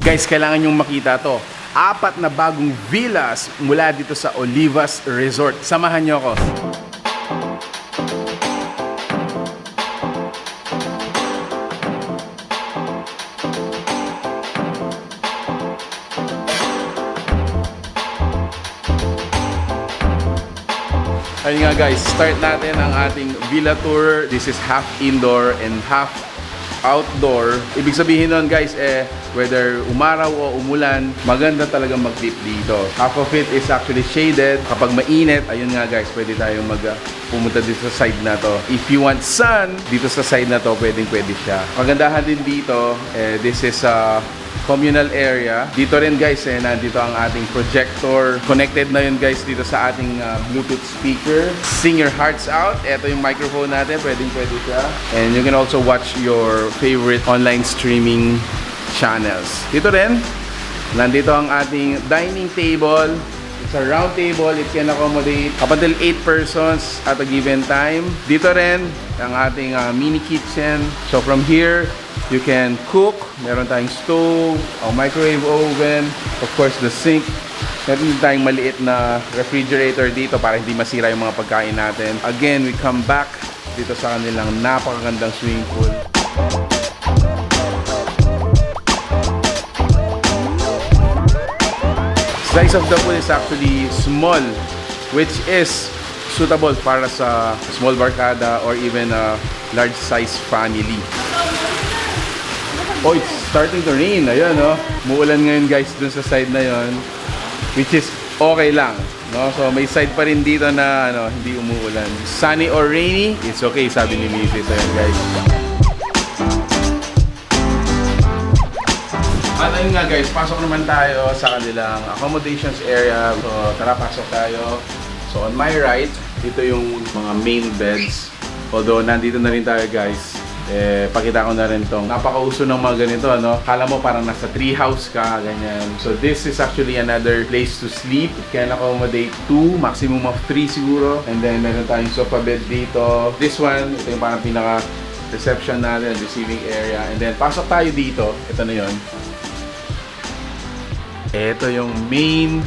Guys, kailangan nyong makita to. 4 na bagong villas mula dito sa Oliva's Resort. Samahan nyo ako. Ayun nga guys, start natin ang ating villa tour. This is half indoor and half outdoor. Ibig sabihin nun guys, whether umaraw o umulan, maganda talaga mag-trip dito. Half of it is actually shaded. Kapag mainit, ayun nga guys, pwede tayong pumunta dito sa side na to. If you want sun, dito sa side na to, pwede siya. Magandahan din dito, this is a communal area. Dito rin guys, nandito ang ating projector. Connected na yun guys dito sa ating Bluetooth speaker. Sing your hearts out. Ito yung microphone natin, pwede siya. And you can also watch your favorite online streaming channels. Dito rin, nandito ang ating dining table. It's a round table. It can accommodate up until 8 persons at a given time. Dito rin, ang ating mini kitchen. So from here, you can cook. Meron tayong stove, a microwave oven, of course the sink. Meron din tayong maliit na refrigerator dito para hindi masira yung mga pagkain natin. Again, we come back dito sa kanilang napakagandang swimming pool. Size of the pool is actually small, which is suitable para sa small barkada or even a large size family. Oh, it's starting to rain. Ayun, no? Muulan ngayon guys dun sa side na yon, which is okay lang, no? So may side pa rin dito na hindi umuulan. Sunny or rainy, it's okay, sabi ni Mrs. Ayun guys. At ayun nga guys, pasok naman tayo sa kanilang accommodations area. So tara, pasok tayo. So on my right, dito yung mga main beds. Although nandito na rin tayo guys, pakita ko na rin tong napakauso ng mga ganito, Kala mo parang nasa treehouse ka, ganyan. So this is actually another place to sleep. It can accommodate 2, maximum of 3 siguro. And then meron tayong sofa bed dito. This one, ito yung parang pinaka reception natin, receiving area. And then pasok tayo dito. Ito na yon. Ito yung main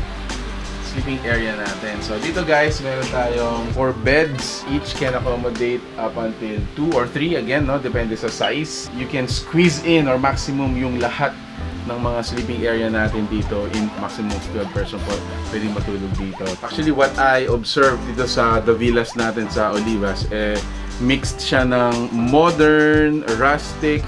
sleeping area natin. So dito guys, meron tayong 4 beds. Each can accommodate up until 2 or 3 again, depende sa size. You can squeeze in or maximum yung lahat ng mga sleeping area natin dito. In maximum of 12 person po pwedeng matulog dito. Actually, what I observed dito sa the villas natin sa Olivas, mixed siya ng modern, rustic,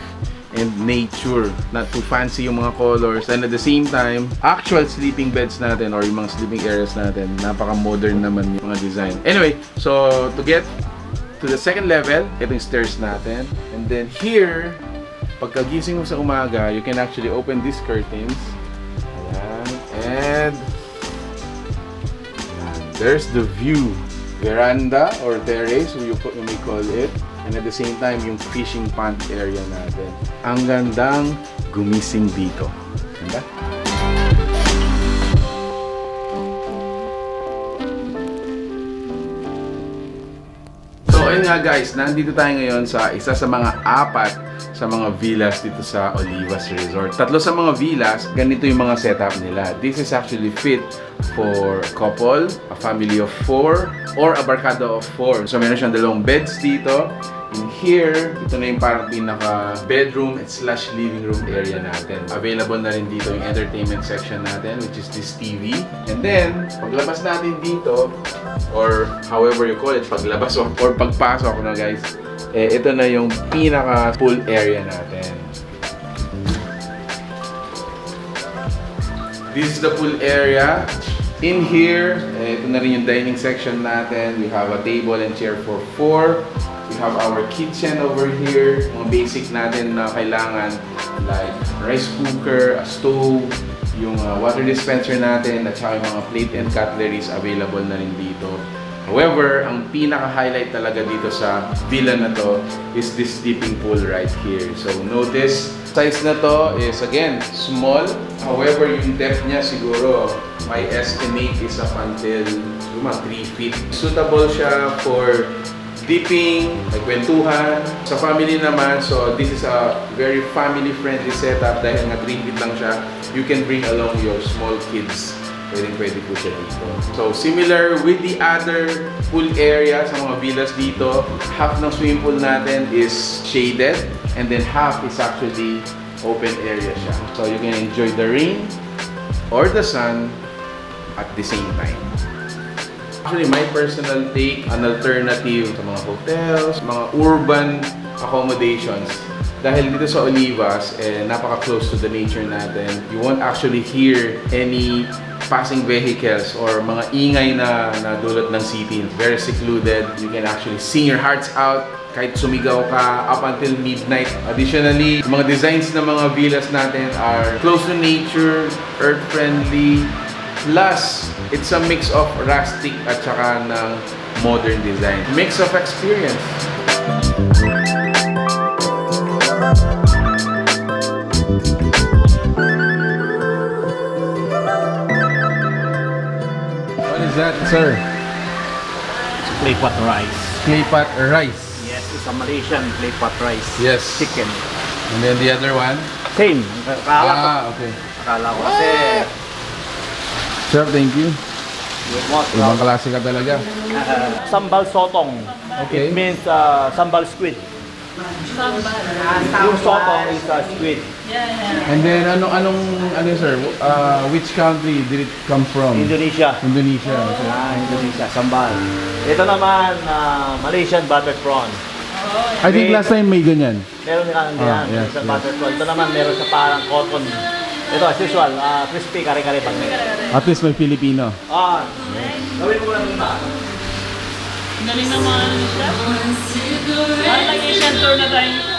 and nature. Not too fancy yung mga colors. And at the same time, actual sleeping beds natin or yung mga sleeping areas natin, napaka-modern naman yung mga design. Anyway, so to get to the second level, ito yung stairs natin. And then here, pagkagising mo sa umaga, you can actually open these curtains. Ayan. And there's the view. Veranda or terrace, you may call it. And at the same time, yung fishing pond area natin. Ang gandang gumising dito. Ganda? So, ayun nga guys, nandito tayo ngayon sa isa sa mga 4 sa mga villas dito sa Oliva's Resort. 3 sa mga villas, ganito yung mga setup nila. This is actually fit for a couple, a family of 4, or a barkada of 4. So meron siyang 2 beds dito. In here, ito na yung parang pinaka bedroom / living room area natin. Available na rin dito yung entertainment section natin, which is this TV. And then, paglabas natin dito, or however you call it, paglabas or pagpasok na guys, ito na yung pinaka pool area natin. This is the pool area. In here, ito na rin yung dining section natin. We have a table and chair for 4. We have our kitchen over here. Mga basic natin na kailangan like rice cooker, a stove, yung water dispenser natin, at saka yung mga plate and cutleries available na rin dito. However, ang pinaka-highlight talaga dito sa villa na to is this dipping pool right here. So notice, size na to is again small. However, yung depth niya siguro, my estimate is up until 3 feet. Suitable siya for dipping, may kwentuhan. Sa family naman, so this is a very family-friendly setup dahil nga 3 feet lang siya. You can bring along your small kids. Pwede po siya dito. So, similar with the other pool area sa mga villas dito, half ng swimming pool natin is shaded and then half is actually open area siya. So, you can enjoy the rain or the sun at the same time. Actually, my personal take, an alternative sa mga hotels, mga urban accommodations. Dahil dito sa Olivas, napaka-close to the nature natin. You won't actually hear any passing vehicles or mga ingay na dulot ng city. Very secluded. You can actually sing your hearts out kahit sumigaw ka up until midnight. Additionally, mga designs ng mga villas natin are close to nature, earth-friendly. Plus, it's a mix of rustic at saka ng modern design. Mix of experience. What is that, sir? It's clay pot rice. Clay pot rice. Yes, it's a Malaysian clay pot rice. Yes. Chicken. And then the other one? Same. Akala Okay. ko kasi Sir, thank you. what? Ibang klase ka talaga. Sambal sotong. Okay. It means sambal squid. Yung sotong is squid. And then ano sir? Which country did it come from? Indonesia. Indonesia. Okay. Indonesia. Sambal. Ito naman, Malaysian buttered prawn. I think last time may ganyan. Meron nila yan. Yes, Malaysian buttered prawn. Ito naman, meron sa parang cotton. Ito, as usual, crispy, kare-kare pag may. At least may Filipino. Gawin mo lang muna. Galing naman siya. Parang nag-Asian tour na tayo.